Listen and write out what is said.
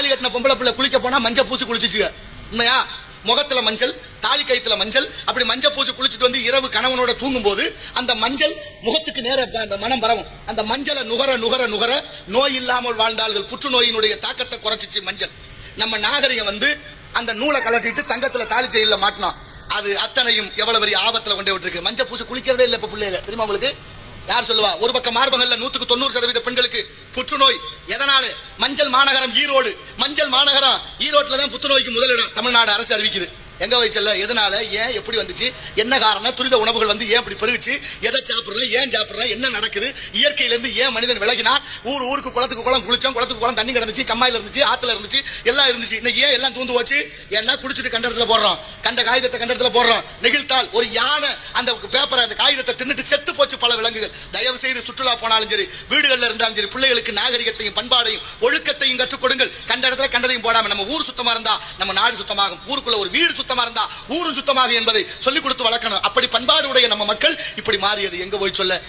தாலி கட்டின பொம்பளை பிள்ளை குளிக்க போனா மஞ்சள் பூசி குளிச்சுச்சுங்க. உண்மையா? முகத்துல மஞ்சள், தாலி கயித்துல மஞ்சள், அப்படி மஞ்சள் பூசி குளிச்சுட்டு வந்து இரவு கணவனோட தூங்கும் போது அந்த மஞ்சள் முகத்துக்கு நேர மனம் பரவும். அந்த மஞ்சளை நுகர நுகர நுகர நோய் இல்லாமல் வாழ்ந்தார்கள். புற்றுநோயினுடைய தாக்கத்தை குறைச்சிச்சு மஞ்சள். நம்ம நாகரிகம் வந்து அந்த நூலை கலட்டிட்டு தங்கத்துல தாலி செயல மாட்டினோம். அது அத்தனையும் எவ்வளவு பெரிய ஆபத்துல கொண்டு விட்டுருக்கு. மஞ்சள் பூசி குளிக்கிறதே இல்லை இப்ப பிள்ளைங்க. தெரியுமா உங்களுக்கு? யார் சொல்லுவா? ஒரு பக்கம் மார்பகல்ல 100% பெண்களுக்கு புற்றுநோய். எதனால? மஞ்சள் மாநகரம் ஈரோடு. மஞ்சள் மாநகரம் ஈரோட்ல தான் புற்றுநோய்க்கு முதலிடம் தமிழ்நாடு அரசு அறிவிக்குது. எங்க வயசுல எதனால, ஏன், எப்படி வந்துச்சு, என்ன காரணம், துரித உணவுகள் வந்து ஏன் இப்படி பெருகுச்சு, எதை சாப்பிடுறோம், ஏன் சாப்பிடுறோம், என்ன நடக்குது, இயற்கையிலிருந்து ஏன் மனிதன் விலகினா, ஊருக்கு குளத்துக்கு குளம் குளிச்சோம், குளத்துக்கு குளம் தண்ணி கிடந்துச்சு, கம்மாயில இருந்துச்சு, ஆத்துல இருந்துச்சு, எல்லாம் இருந்துச்சு. இன்னைக்கு ஏன் எல்லாம் தூந்து போச்சு? ஏன்னா குடிச்சிட்டு கண்ட இடத்துல போடுறோம், கண்ட காகிதத்தை கண்ட இடத்துல போடுறோம். நெகிழ்த்தால் ஒரு யானை அந்த பேப்பரை அந்த காகிதத்தை தின்னுட்டு செத்து போச்சு பல விலங்குகள். தயவு செய்து சுற்றுலா போனாலும் சரி, வீடுகள்ல இருந்தாலும் சரி, பிள்ளைகளுக்கு நாகரிகத்தையும் பண்பாடையும் ஒழுக்கத்தையும் கற்றுக் கொடுங்கள். கண்ட இடத்துல கண்டதையும் போடாம நம்ம ஊர் சுத்தமா இருந்தா நம்ம நாடு சுத்தமாகும். ஊருக்குள்ள ஒரு வீடு சுத்தமா இருந்தா ஊரும் சுத்தமாகும் என்பதை சொல்லிக் கொடுத்து வளர்க்கணும். அப்படி பண்பாடு உடைய நம்ம மக்கள் இப்படி மாறியது எங்க போய் சொல்ல?